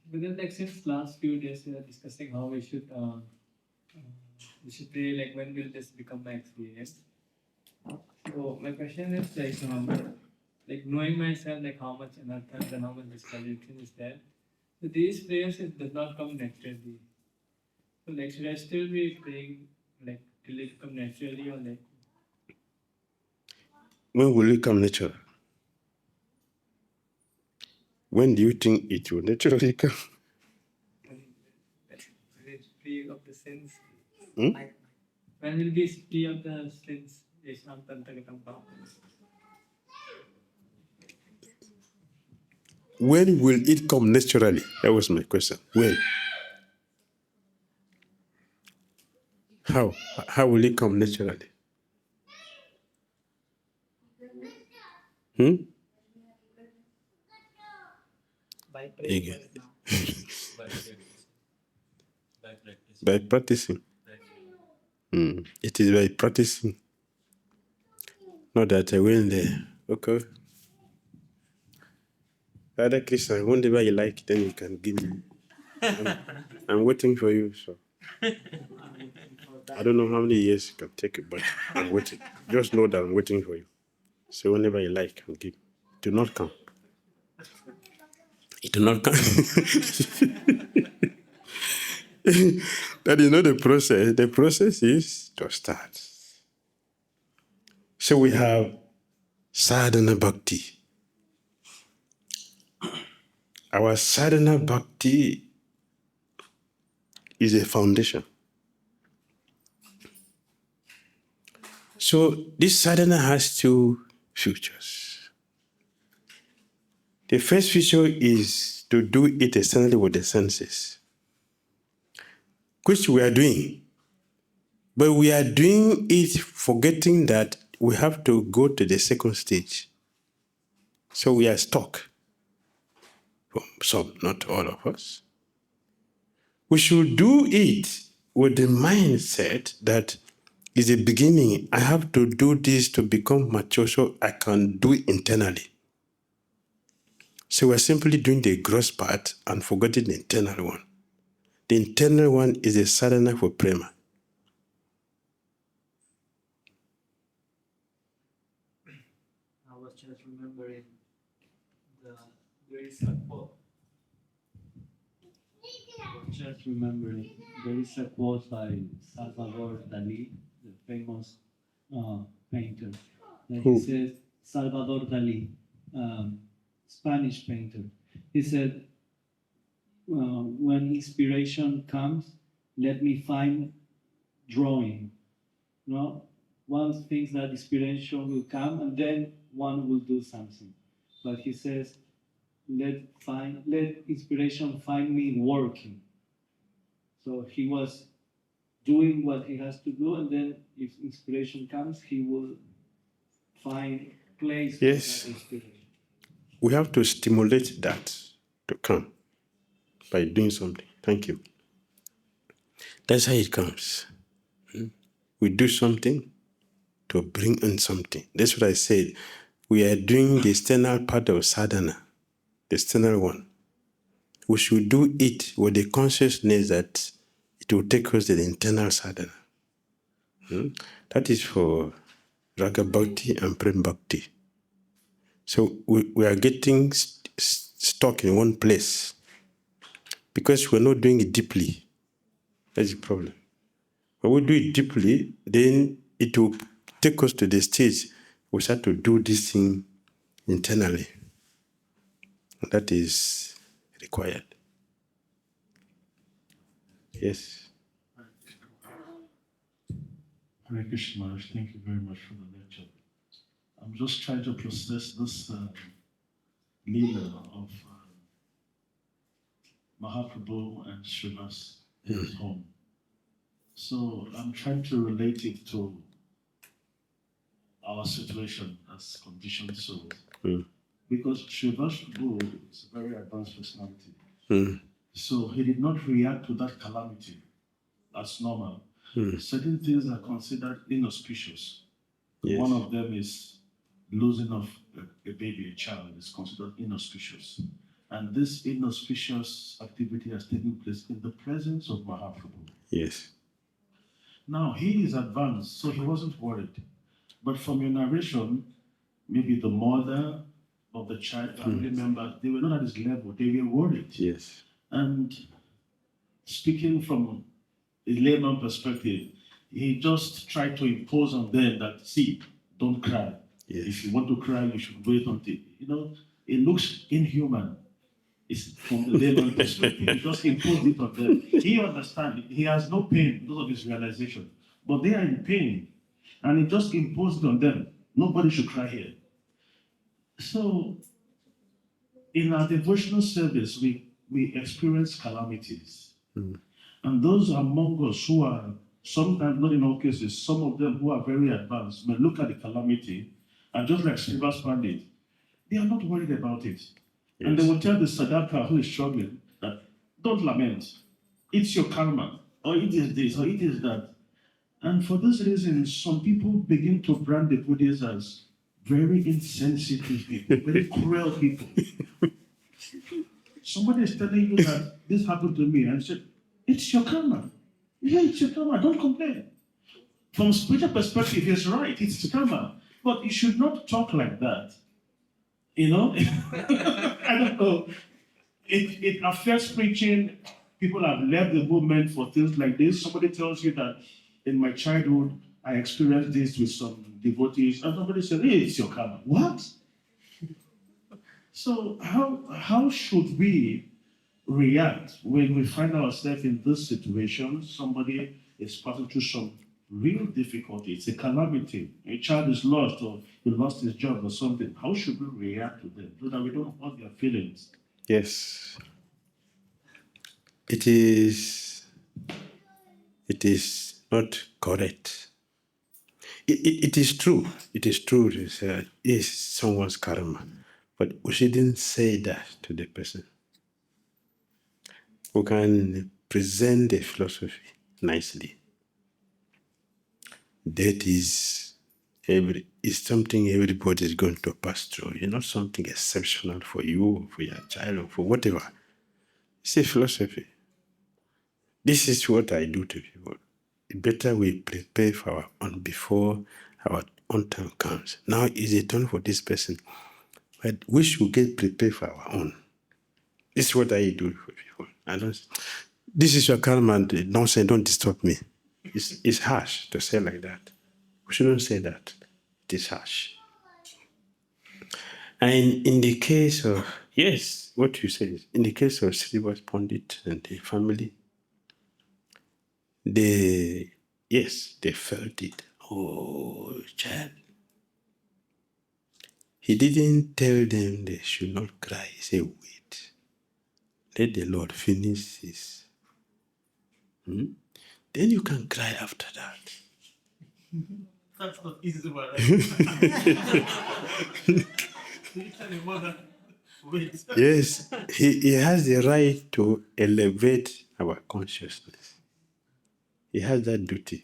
Within like since last few days we are discussing how we should pray, like when will this become my experience. So my question is like knowing myself, like how much anartha and how much disqualification is there. So these prayers, it does not come naturally. So like should I still be praying like till it come naturally, or like When will it come natural? When do you think it will naturally come? free of the sins? Hmm? When will be free of the sins? When will it come naturally? That was my question. When? How? How will it come naturally? By Again. practice. By practicing. It is by practicing. Not that I went there. Okay. Radha Krishna, whenever you like, then you can give me. I'm waiting for you, so. I don't know how many years you can take it, but I'm waiting. Just know that I'm waiting for you. So whenever you like, I'll give. Do not come. It will not come. That is not the process. The process is to start. So we have sadhana bhakti. our sadhana bhakti is a foundation. So this sadhana has two features. The first feature is to do it externally with the senses, which we are doing. But we are doing it forgetting that we have to go to the second stage. So we are stuck. Some, not all of us. We should do it with the mindset that is the beginning. I have to do this to become mature so I can do it internally. So we're simply doing the gross part and forgetting the internal one. The internal one is a sadhana for prema. I was just remembering there is a quote. There is a quote by Salvador Dali, the famous painter. That he says, Salvador Dali, Spanish painter. He said, when inspiration comes, let me find drawing. One thinks that inspiration will come and then one will do something. But he says, let inspiration find me working. So he was doing what he has to do, and then if inspiration comes, he will find place for that inspiration. We have to stimulate that to come by doing something. Thank you. That's how it comes. We do something to bring in something. That's what I said. We are doing the external part of sadhana, the external one. We should do it with the consciousness that it will take us to the internal sadhana. That is for rāga bhakti and prema bhakti. So we are getting stuck in one place because we're not doing it deeply. That's the problem. When we do it deeply, then it will take us to the stage we start to do this thing internally. That is required. Yes. Hare Krishna Maharaj, thank you very much for the lecture. I'm just trying to process this leela of Mahaprabhu and Srivas in his home. So I'm trying to relate it to our situation as conditioned souls. Because Srivas Prabhu is a very advanced personality. So he did not react to that calamity as normal. Certain things are considered inauspicious. Yes. One of them is losing of a baby, a child, is considered inauspicious. And this inauspicious activity has taken place in the presence of Mahaprabhu. Yes. Now, he is advanced, so he wasn't worried. But from your narration, maybe the mother of the child, family members, they were not at his level, they were worried. Yes. And speaking from a layman perspective, he just tried to impose on them that, see, don't cry. Yes. If you want to cry, you should wait until, it looks inhuman. It's from the layman perspective. He just imposed it on them. He understands. He has no pain because of his realization. But they are in pain. And he just imposed it on them. Nobody should cry here. So, in our devotional service, we experience calamities. And those among us who are, sometimes, not in all cases, some of them who are very advanced may look at the calamity and just like Srivas Pandit, they are not worried about it. Yes. And they will tell the sadhaka who is struggling that, don't lament. It's your karma, or it is this, or it is that. And for this reason, some people begin to brand the Buddhists as very insensitive people, very cruel people. Somebody is telling you that this happened to me, and said, it's your karma. Yeah, it's your karma. Don't complain. From a spiritual perspective, he's right. It's karma. But you should not talk like that. I don't know. It affects preaching. People have left the movement for things like this. Somebody tells you that in my childhood, I experienced this with some devotees. And somebody said, hey, it's your karma. What? So how should we react when we find ourselves in this situation? Somebody is passing through some real difficulty. It's a calamity. A child is lost, or he lost his job or something. How should we react to them so that we don't hurt their feelings? Yes. It is not correct. It is true. It is true to say it's someone's karma. But we shouldn't say that to the person. We can present the philosophy nicely. That is something everybody is going to pass through. It's not something exceptional for you, or for your child, or for whatever. It's a philosophy. This is what I do to people. Better we prepare for our own before our own time comes. Now is a turn for this person. But we should get prepared for our own. This is what I do for people. This is your karma, and nonsense, don't disturb me. It's harsh to say like that. We shouldn't say that. It is harsh. And in the case of, yes, what you said, in the case of Srivas Pandit and the family, they felt it. Oh, child. He didn't tell them they should not cry. He said, wait. Let the Lord finish his. Then you can cry after that. That's not easy, but Yes, he has the right to elevate our consciousness. He has that duty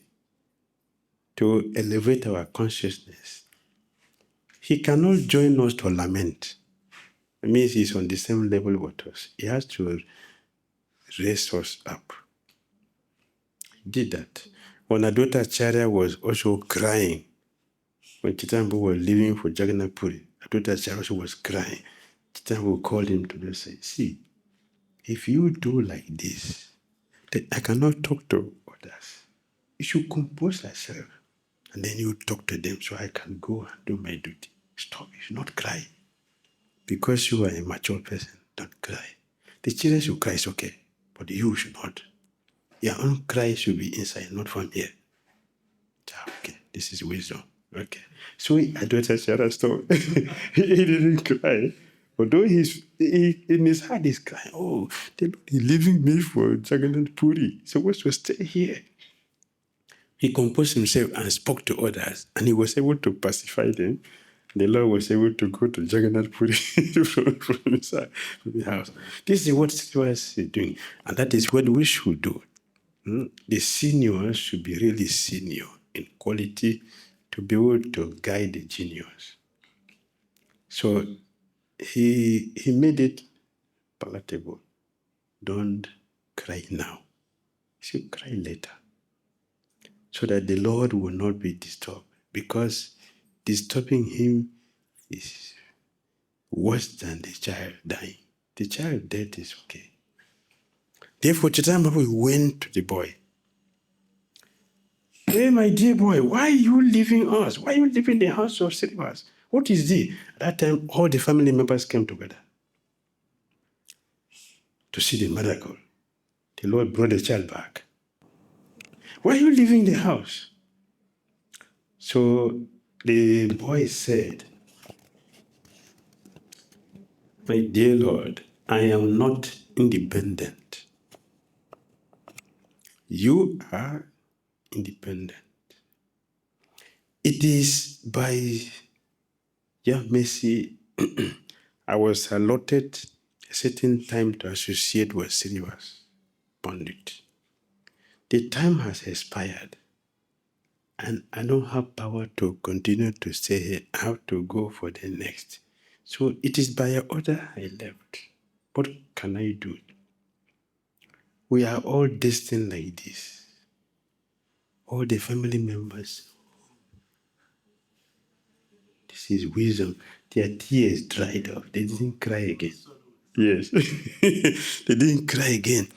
to elevate our consciousness. He cannot join us to lament. It means he's on the same level with us. He has to raise us up. He did that. When Adwaita Acharya was also crying, when Chitambu was leaving for Jagannath Puri, Adwaita Acharya also was crying. Chitambu called him to the say, see, if you do like this, then I cannot talk to others. You should compose yourself, and then you talk to them so I can go and do my duty. Stop, you should not cry. Because you are a mature person, don't cry. The children should cry, it's okay, but you should not. Your own cry should be inside, not from here. Okay, this is wisdom. Okay. So Adwaita Acharya stopped. He didn't cry. Although in his heart he's crying, oh, the Lord is leaving me for Jagannath Puri. So what's to stay here? He composed himself and spoke to others, and he was able to pacify them. The Lord was able to go to Jagannath Puri from the house. This is what Srivas is doing, and that is what we should do. The seniors should be really senior in quality to be able to guide the juniors. So he made it palatable. Don't cry now. You should cry later. So that the Lord will not be disturbed. Because disturbing him is worse than the child dying. The child death is okay. Therefore, Chaitanya Mahaprabhu went to the boy. Hey, my dear boy, why are you leaving us? Why are you leaving the house of Srivas? What is this? At that time, all the family members came together to see the miracle. The Lord brought the child back. Why are you leaving the house? So the boy said, my dear Lord, I am not independent. You are independent. It is by your mercy I was allotted a certain time to associate with Srivas Pandit. The time has expired, and I don't have power to continue to stay here. I have to go for the next. So it is by your order I left. What can I do? We are all destined like this. All the family members. This is wisdom. Their tears dried up. They didn't cry again. Yes. They didn't cry again.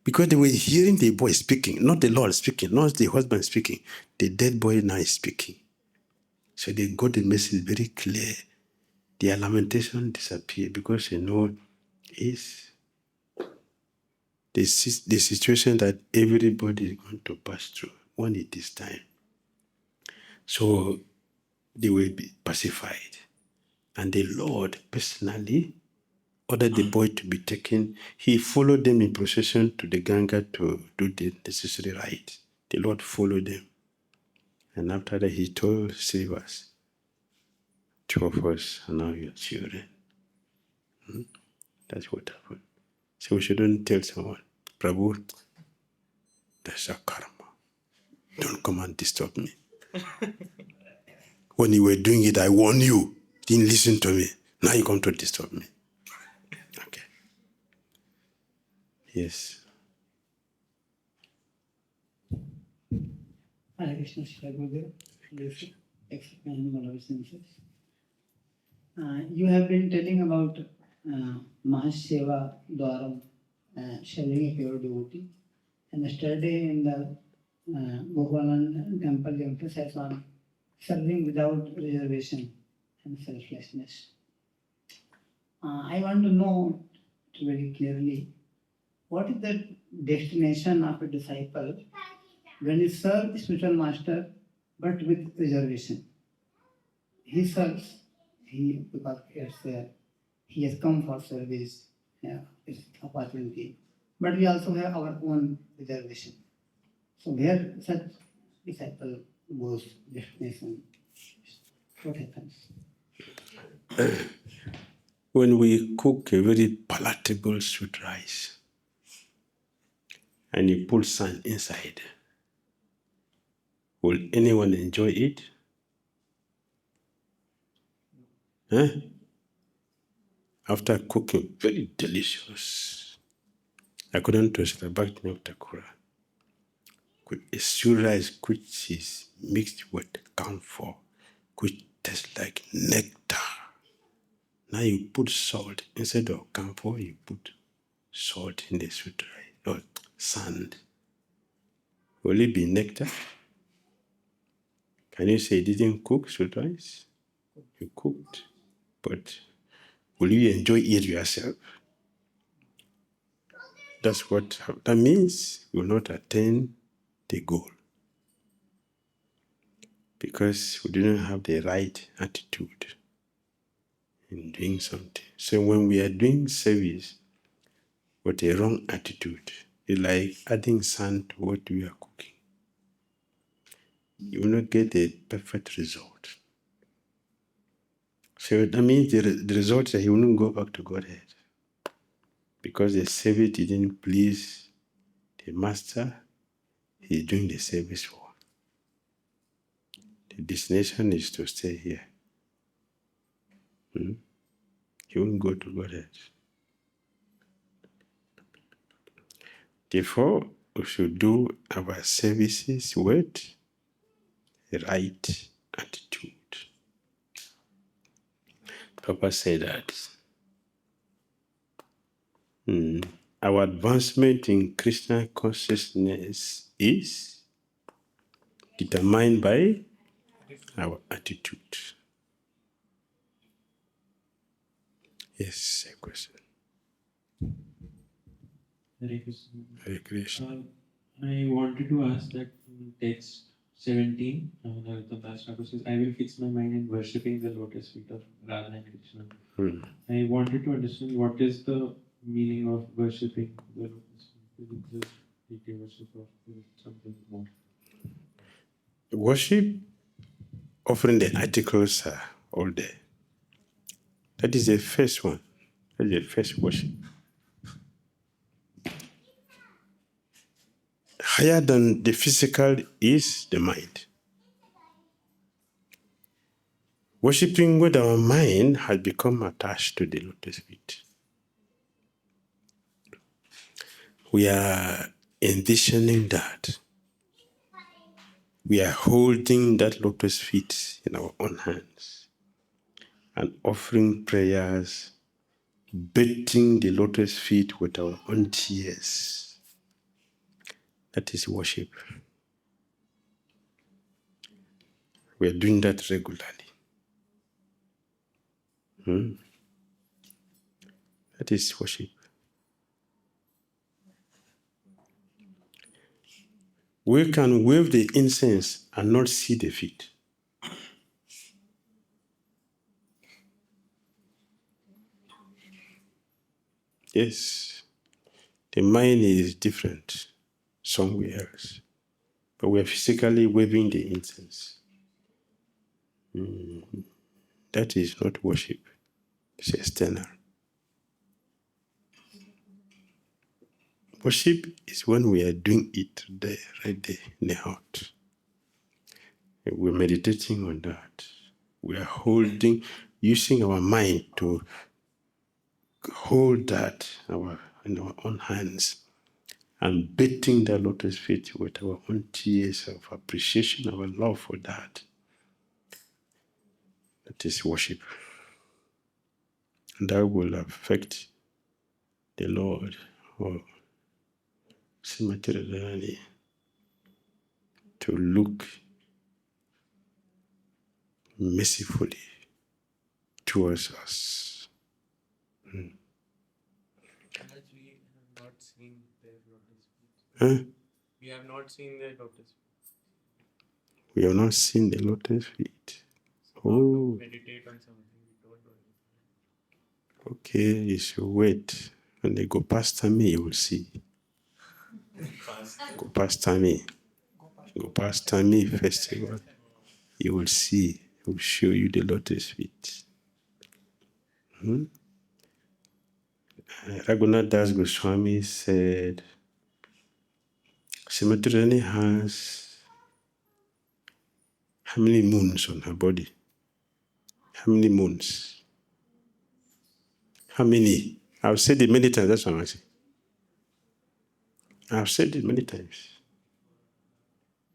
Because they were hearing the boy speaking, not the Lord speaking, not the husband speaking. The dead boy now is speaking. So they got the message very clear. their lamentation disappear because it's the situation that everybody is going to pass through when it is time. So they will be pacified. And the Lord personally ordered the boy to be taken. He followed them in procession to the Ganga to do the necessary rite. The Lord followed them. And after that, he told Srivas, 2 of us are now your children. That's what happened. So we shouldn't tell someone, Prabhu, that's a karma. Don't come and disturb me. When you were doing it, I warned you. Didn't listen to me. Now you come to disturb me. Okay. Yes. Hare Krishna, Shri Gurudev. Please explain more of senses. You have been telling about Mahaseva Dwaram, serving a pure devotee. And yesterday in the Gopalan temple, you emphasized on serving without reservation and selflessness. I want to know very clearly what is the destination of a disciple when he serves spiritual master but with reservation. He serves, because he has come for service, it's opportunity. But we also have our own reservation. So where such disciple goes, destination, what happens? When we cook a very palatable sweet rice and you put sand inside, will anyone enjoy it? Huh? After cooking, very delicious. According to Bhakti and Kr, a sweet rice which is mixed with camphor, which tastes like nectar. Now you put salt instead of camphor. You put salt in the sweet rice or sand. Will it be nectar? Can you say you didn't cook sweet rice? You cooked, but will you enjoy it yourself? That's what that means. You will not attain the goal because we didn't have the right attitude in doing something. So when we are doing service with a wrong attitude, it's like adding sand to what we are cooking. You will not get a perfect result. So that means the result is that he will not go back to Godhead because the service didn't please the master he's doing the service for. The destination is to stay here. He won't go to Godhead. Therefore, we should do our services with the right attitude. Papa said that our advancement in Krishna consciousness is determined by our attitude. Yes, a question. Hare Krishna. Hare Krishna. I wanted to ask that in text 17, the Darshan says, I will fix my mind in worshipping the lotus feet of Rādhā and Krishna. I wanted to understand what is the meaning of worshipping the lotus feet. Is it just deity worship or is it something more? Worship, offering the articles are all there. That is the first one. That is the first worship. Higher than the physical is the mind. Worshipping with our mind has become attached to the lotus feet. We are envisioning that. We are holding that lotus feet in our own hands and offering prayers, bathing the lotus feet with our own tears. That is worship. We are doing that regularly. That is worship. We can wave the incense and not see the feet. Yes, the mind is different somewhere else, but we are physically waving the incense. That is not worship, it's external. Worship is when we are doing it there, right there in the heart. We're meditating on that. We are using our mind to hold that in our own hands and bathing the lotus feet with our own tears of appreciation, our love for that. That is worship. And that will affect the Lord or Srimati to look mercifully towards us. As we have not seen their lotus feet. Huh? We have not seen their lotus feet. We have not seen the lotus feet. So how to meditate on something we don't know. Okay, you should wait. When they go past me, you will see. Go past me. Go past me festival. You will see. He will show you the lotus feet. Raghunath Das Goswami said, Srimati has how many moons on her body? How many moons? How many? I've said it many times, that's what I'm saying. I've said it many times.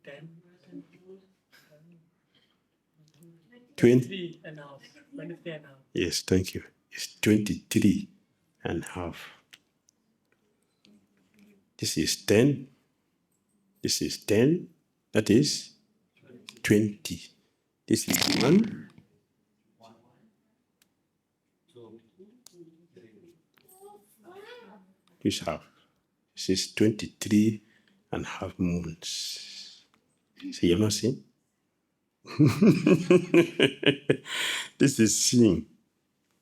10. 20. 23 and a half. Yes, thank you. It's 23 and a half. This is 10. This is 10. That is 20. This is 1. This half. This is 23 and a half moons. So you're not seeing? This is seeing.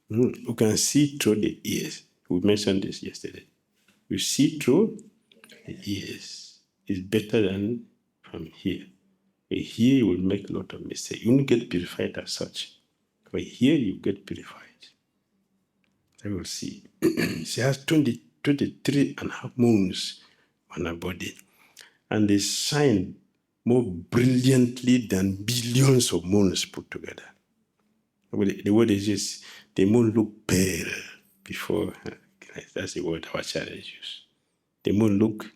You can see through the ears. We mentioned this yesterday. You see through the ears. It's better than from here. Here you will make a lot of mistakes. You won't get purified as such. But here you get purified. I will see. She has 23 and a half moons on her body. And they shine more brilliantly than billions of moons put together. The word is just, the moon look pale before, that's the word our challenge use. The moon look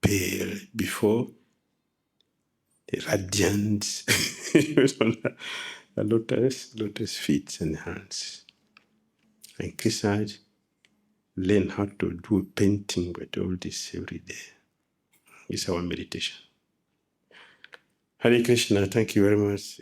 pale before the radiant the lotus feet and hands. And Krishna learn how to do painting with all this every day. It's our meditation. Hare Krishna, thank you very much.